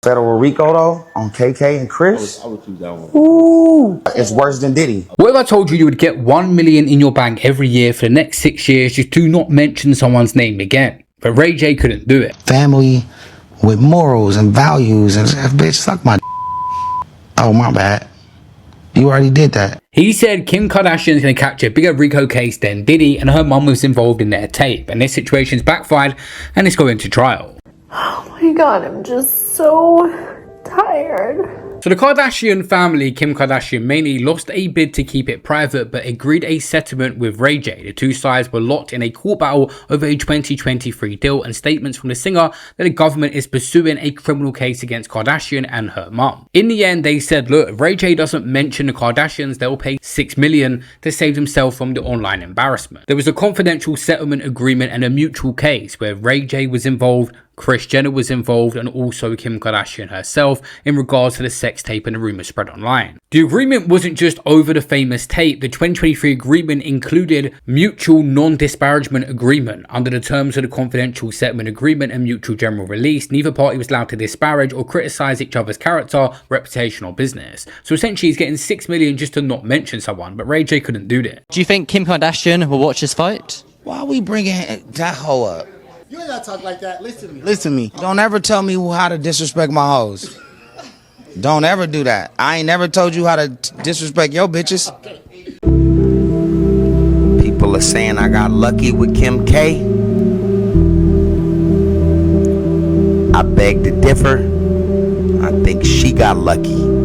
Federal Rico though on KK and Chris. I would choose that one. Ooh, it's worse than Diddy. What if I told you you would get 1 million in your bank every year for the next 6 years? Just do not mention someone's name again. But Ray J couldn't do it. Family with morals and values and bitch, suck my. Oh my bad. You already did that. He said Kim Kardashian is going to catch a bigger RICO case than Diddy, and her mum was involved in their tape. And this situation's backfired, and it's going to trial. Oh my god, I'm just so tired. So the Kardashian family, Kim Kardashian mainly, lost a bid to keep it private but agreed a settlement with Ray J. The two sides were locked in a court battle over a 2023 deal, and statements from the singer that the government is pursuing a criminal case against Kardashian and her mum. In the end, they said, look, if Ray J doesn't mention the Kardashians, they'll pay $6 million to save themselves from the online embarrassment. There was a confidential settlement agreement and a mutual case where Ray J was involved, Kris Jenner was involved, and also Kim Kardashian herself in regards to the sex tape and the rumors spread online. The agreement wasn't just over the famous tape. The 2023 agreement included mutual non-disparagement agreement. Under the terms of the confidential settlement agreement and mutual general release, neither party was allowed to disparage or criticize each other's character, reputation, or business. So essentially he's getting $6 million just to not mention someone, but Ray J couldn't do that. Do you think Kim Kardashian will watch this fight? Why are we bringing that hoe up? You ain't gotta talk like that. Listen to me. Listen to me. Don't ever tell me how to disrespect my hoes. Don't ever do that. I ain't never told you how to disrespect your bitches. People are saying I got lucky with Kim K. I beg to differ. I think she got lucky.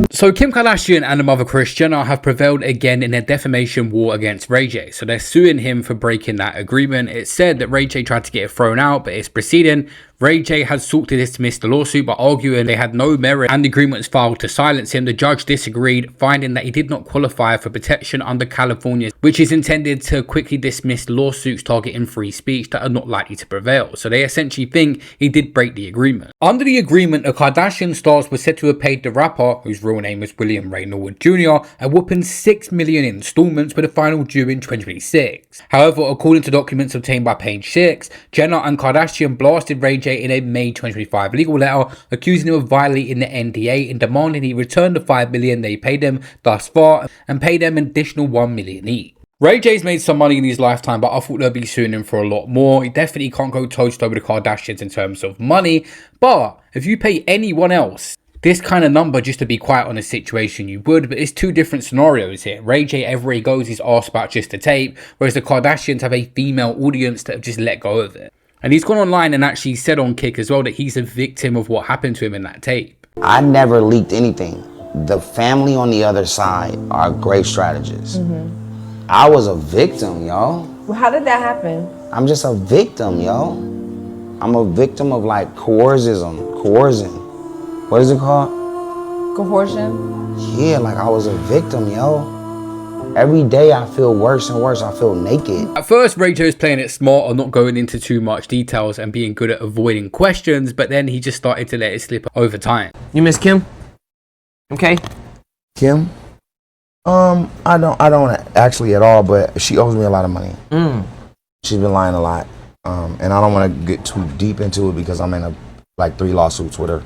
So Kim Kardashian and the mother Kris Jenner have prevailed again in their defamation war against Ray J. So they're suing him for breaking that agreement. It's said that Ray J tried to get it thrown out, but it's proceeding. Ray J has sought to dismiss the lawsuit by arguing they had no merit and the agreement was filed to silence him. The judge disagreed, finding that he did not qualify for protection under California, which is intended to quickly dismiss lawsuits targeting free speech that are not likely to prevail. So they essentially think he did break the agreement. Under the agreement, the Kardashian stars were said to have paid the rapper, whose real name was William Ray Norwood Jr., a whopping $6 million in installments, with a final due in 2026. However, according to documents obtained by Page 6, Jenner and Kardashian blasted Ray J in a May 2025 legal letter, accusing him of violating the NDA and demanding he return the $5 million they paid him thus far and pay them an additional $1 million each. Ray J's made some money in his lifetime, but I thought they'll be suing him for a lot more. He definitely can't go toe-to-toe with the Kardashians in terms of money, but if you pay anyone else this kind of number just to be quiet on a situation, you would. But it's two different scenarios here. Ray J, everywhere he goes, he's asked about just a tape, whereas the Kardashians have a female audience that have just let go of it. And he's gone online and actually said on Kick as well that he's a victim of what happened to him in that tape. I never leaked anything. The family on the other side are great strategists. I was a victim, yo. Well, how did that happen? I'm just a victim, yo. I'm a victim of like coercion. What is it called? Coercion? Yeah, like I was a victim, yo. Every day I feel worse and worse. I feel naked. At first, Ray J was playing it smart or not going into too much details and being good at avoiding questions, but then he just started to let it slip over time. You miss Kim? Okay. Kim? I don't actually at all, but she owes me a lot of money. She's been lying a lot. And I don't want to get too deep into it because I'm in like 3 lawsuits with her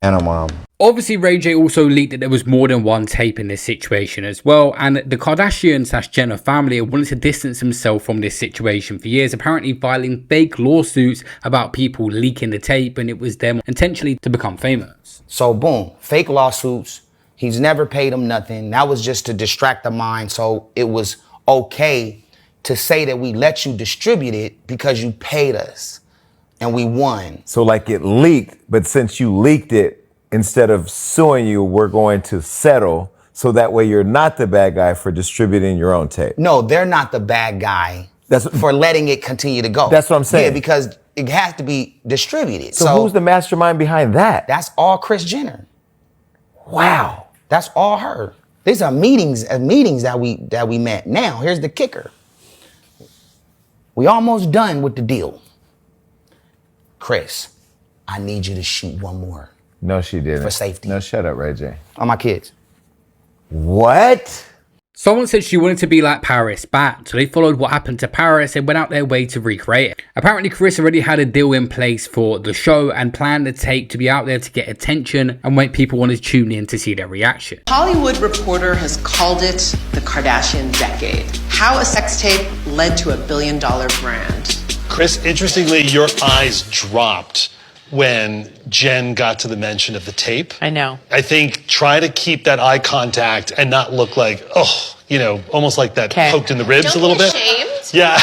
and her mom. Obviously, Ray J also leaked that there was more than one tape in this situation as well, and the Kardashian/Jenner family wanted to distance themselves from this situation for years, apparently filing fake lawsuits about people leaking the tape, and it was them intentionally to become famous. So boom, fake lawsuits. He's never paid him nothing. That was just to distract the mind. So it was okay to say that we let you distribute it because you paid us and we won. So like it leaked, but since you leaked it, instead of suing you, we're going to settle. So that way you're not the bad guy for distributing your own tape. No, they're not the bad guy for letting it continue to go. That's what I'm saying. Yeah, because it has to be distributed. So who's the mastermind behind that? That's all Kris Jenner. Wow. That's all her. These are meetings that we met. Now, here's the kicker. We almost done with the deal. Kris, I need you to shoot one more. No, she didn't. For safety. No, shut up, Ray J. On my kids. What? Someone said she wanted to be like Paris bad, so they followed what happened to Paris and went out their way to recreate it. Apparently Chris already had a deal in place for the show and planned the tape to be out there to get attention and make people want to tune in to see their reaction. Hollywood Reporter has called it the Kardashian decade. How a sex tape led to a billion-dollar brand. Chris, interestingly, your eyes dropped when Jen got to the mention of the tape. I know. I think try to keep that eye contact and not look like, oh, you know, almost like that poked in the ribs a little bit. Ashamed. Yeah.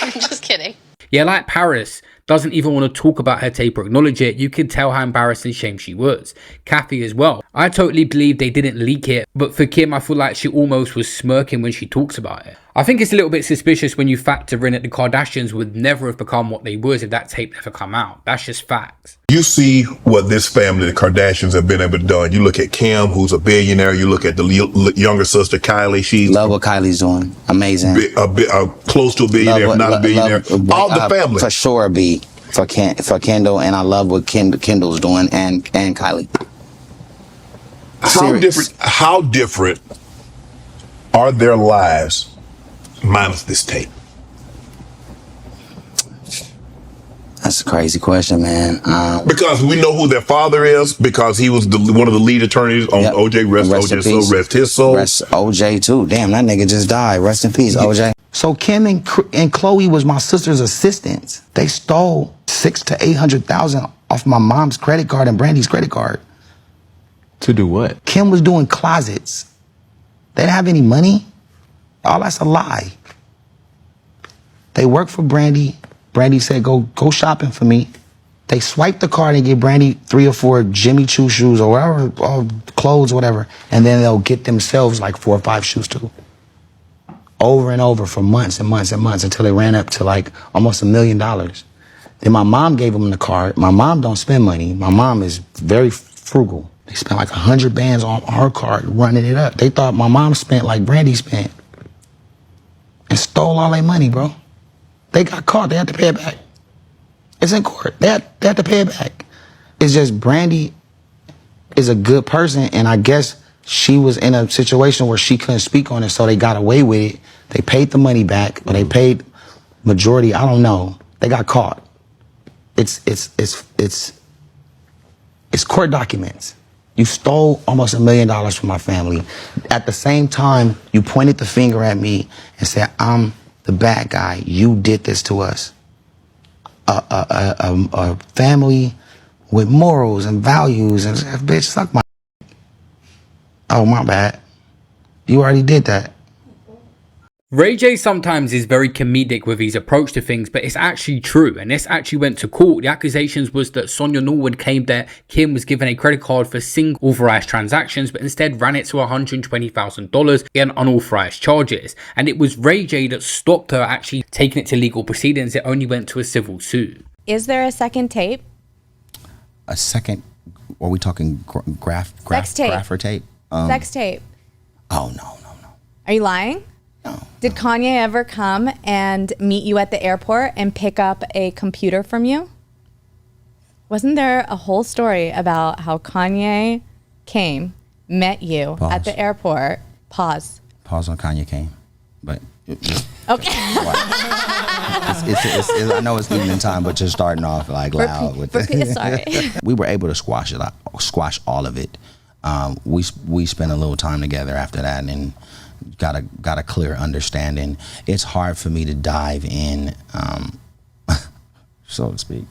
I'm just kidding. Yeah, like Paris doesn't even want to talk about her tape or acknowledge it. You could tell how embarrassed and ashamed she was. Kathy as well. I totally believe they didn't leak it, but for Kim, I feel like she almost was smirking when she talks about it. I think it's a little bit suspicious when you factor in that the Kardashians would never have become what they was if that tape never come out. That's just facts. You see what this family, the Kardashians, have been able to do. You look at Kim, who's a billionaire. You look at the younger sister, Kylie. She's Love what Kylie's doing. Amazing. Close to a billionaire, if not a billionaire. All the family. For sure, be for Kendall, and I love what Kendall's doing, and Kylie. How different are their lives minus this tape? That's a crazy question, man. Because we know who their father is, because he was one of the lead attorneys on OJ. Rest his soul. Rest OJ too. Damn, that nigga just died. Rest in peace, OJ. So Kim and Chloe was my sister's assistants. They stole $600,000 to $800,000 off my mom's credit card and Brandy's credit card. To do what? Kim was doing closets. They didn't have any money. All that's a lie. They worked for Brandy. Brandy said, go shopping for me. They swiped the card and give Brandy 3 or 4 Jimmy Choo shoes or whatever, or clothes, whatever. And then they'll get themselves like 4 or 5 shoes too. Over and over for months and months and months until they ran up to like almost $1 million. Then my mom gave them the card. My mom don't spend money. My mom is very frugal. They spent like 100 bands on her card running it up. They thought my mom spent like Brandy spent. And stole all their money, bro. They got caught. They had to pay it back. It's in court. They had to pay it back. It's just Brandy is a good person, and I guess she was in a situation where she couldn't speak on it, so they got away with it. They paid the money back, but they paid majority. I don't know. They got caught. It's court documents. You stole almost $1 million from my family. At the same time, you pointed the finger at me and said, I'm the bad guy. You did this to us. A family with morals and values, and bitch, suck my. Oh, my bad. You already did that. Ray J sometimes is very comedic with his approach to things, but it's actually true, and this actually went to court. The accusations was that Sonia Norwood claimed that Kim was given a credit card for single authorized transactions, but instead ran it to $120,000 in unauthorized charges. And it was Ray J that stopped her actually taking it to legal proceedings. It only went to a civil suit. Is there a second tape? A second? Are we talking Sex tape. grapher tape? Sex tape. Oh, no. Are you lying? No. Did Kanye ever come and meet you at the airport and pick up a computer from you? Wasn't there a whole story about how Kanye came, met you at the airport? Pause on Kanye came, but okay. I know it's evening time, but just starting off like loud with that. Sorry. We were able to squash all of it. We spent a little time together after that, and got a clear understanding. It's hard for me to dive in, so to speak.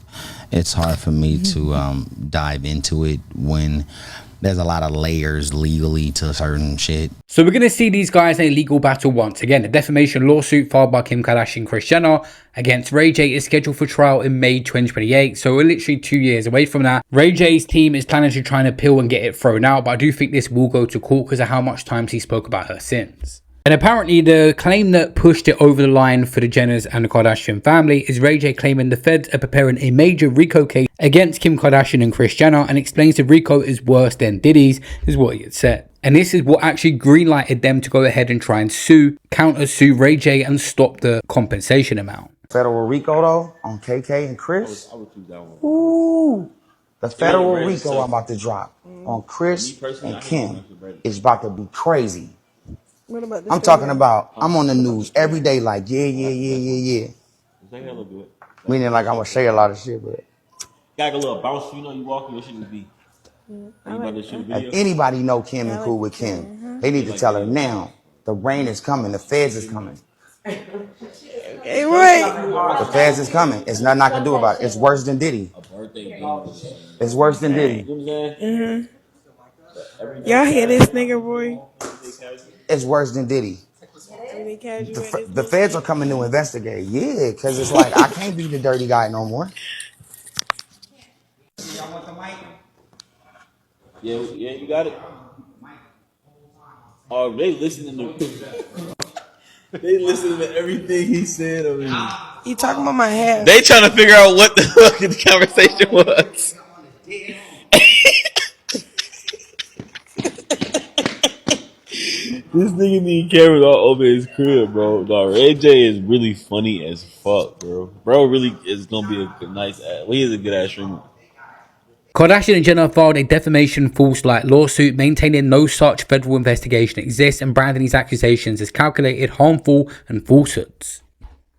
It's hard for me to dive into it when there's a lot of layers legally to certain shit. So we're going to see these guys in a legal battle once again. A defamation lawsuit filed by Kim Kardashian and Kris Jenner against Ray J is scheduled for trial in May 2028. So we're literally 2 years away from that. Ray J's team is planning to try and appeal and get it thrown out, but I do think this will go to court because of how much times he spoke about her sins. And apparently the claim that pushed it over the line for the Jenners and the Kardashian family is Ray J claiming the feds are preparing a major RICO case against Kim Kardashian and Kris Jenner, and explains the RICO is worse than Diddy's, is what he had said. And this is what actually greenlighted them to go ahead and try and counter-sue Ray J and stop the compensation amount. Federal RICO though, on KK and Chris. Ooh. The federal RICO I'm about to drop on Chris and Kim is about to be crazy. What about I'm talking about, I'm on the news every day like, yeah. Meaning like I'm gonna say a lot of shit, but Got a little bounce, you know, you walking, your shit would be. if anybody know Kim and cool with Kim, they need to tell her now. The rain is coming. The feds is coming. Hey, right. The feds is coming. It's nothing I can do about it. It's worse than Diddy. It's worse than Diddy. Y'all hear this nigga, boy? It's worse than Diddy. The feds are coming to investigate. Yeah, because it's like, I can't be the dirty guy no more. Yeah, you got it. Oh, they listening to everything he said over here. He talking about my hair. They trying to figure out what the fuck the conversation was. This nigga need cameras all over his crib, bro. Dog, Ray J is really funny as fuck, bro. Bro really is gonna be a nice ass. He is a good ass streamer. Kardashian and Jenner filed a defamation false light lawsuit maintaining no such federal investigation exists and branding these accusations as calculated, harmful and falsehoods.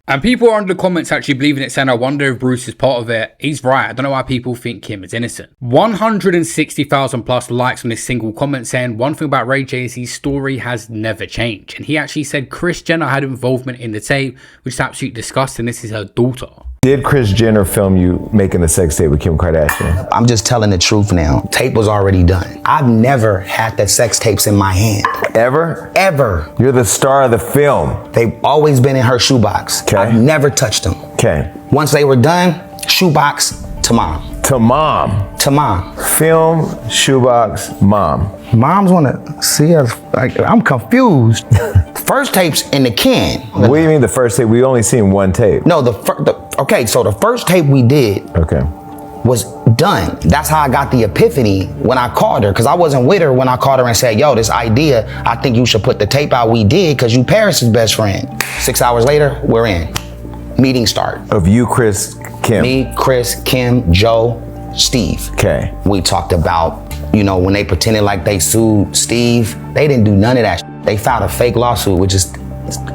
And people are under the comments actually believing it, saying, I wonder if Bruce is part of it. He's right. I don't know why people think Kim is innocent. 160,000 plus likes on this single comment saying one thing about Ray J is his story has never changed. And he actually said Kris Jenner had involvement in the tape, which is absolutely disgusting. This is her daughter. Did Kris Jenner film you making a sex tape with Kim Kardashian? I'm just telling the truth now. Tape was already done. I've never had the sex tapes in my hand. Ever? Ever. You're the star of the film. They've always been in her shoebox. Okay. I've never touched them. Okay. Once they were done, shoebox to mom. To mom. To mom. Film, shoebox, mom. Moms want to see us. Like, I'm confused. First tape's in the can. What do you mean the first tape? We only seen one tape. No, okay, so the first tape we did was done. That's how I got the epiphany when I called her, because I wasn't with her when I called her and said, yo, this idea, I think you should put the tape out. We did, because you Paris' best friend. 6 hours later, we're in. Meeting start. Of you, Kris, Kim. Me, Kris, Kim, Joe, Steve. Okay. We talked about, you know, when they pretended like they sued Steve, they didn't do none of that. They filed a fake lawsuit, which is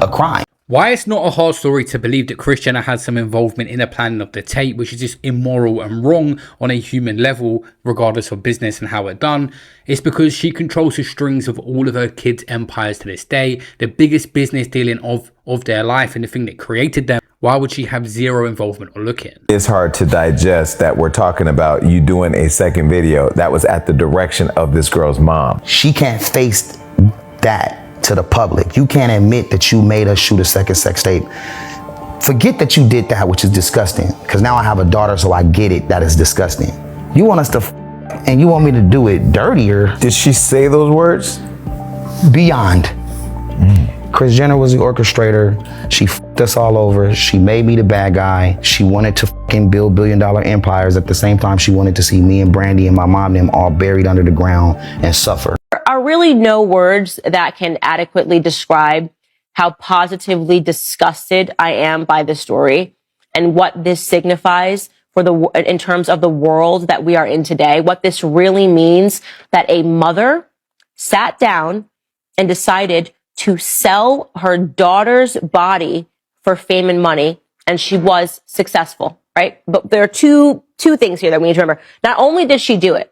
a crime. Why it's not a hard story to believe that Kris Jenner had some involvement in the planning of the tape, which is just immoral and wrong on a human level, regardless of business and how it's done, is because she controls the strings of all of her kids' empires to this day, the biggest business dealing of their life and the thing that created them. Why would she have zero involvement or look in? It's hard to digest that we're talking about you doing a second video that was at the direction of this girl's mom. She can't face that to the public. You can't admit that you made us shoot a second sex tape. Forget that you did that, which is disgusting, because now I have a daughter, so I get it, that is disgusting. You want us to and you want me to do it dirtier. Did she say those words? Beyond. Kris Jenner was the orchestrator. She f***ed us all over. She made me the bad guy. She wanted to f***ing build billion-dollar empires. At the same time, she wanted to see me and Brandy and my mom and them all buried under the ground and suffer. There are really no words that can adequately describe how positively disgusted I am by this story and what this signifies for in terms of the world that we are in today. What this really means, that a mother sat down and decided to sell her daughter's body for fame and money, and she was successful, right? But there are two things here that we need to remember. Not only did she do it,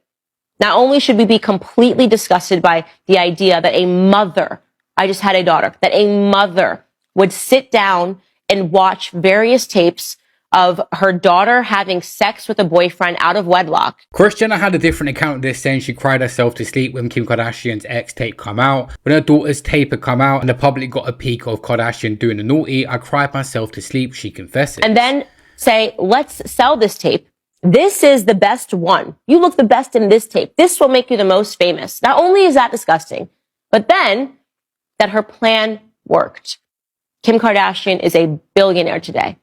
not only should we be completely disgusted by the idea that a mother, I just had a daughter, that a mother would sit down and watch various tapes of her daughter having sex with a boyfriend out of wedlock. Kris Jenner had a different account of this, saying she cried herself to sleep when Kim Kardashian's ex tape come out. When her daughter's tape had come out and the public got a peek of Kardashian doing the naughty, I cried myself to sleep, she confesses. And then say, let's sell this tape. This is the best one. You look the best in this tape. This will make you the most famous. Not only is that disgusting, but then that her plan worked. Kim Kardashian is a billionaire today.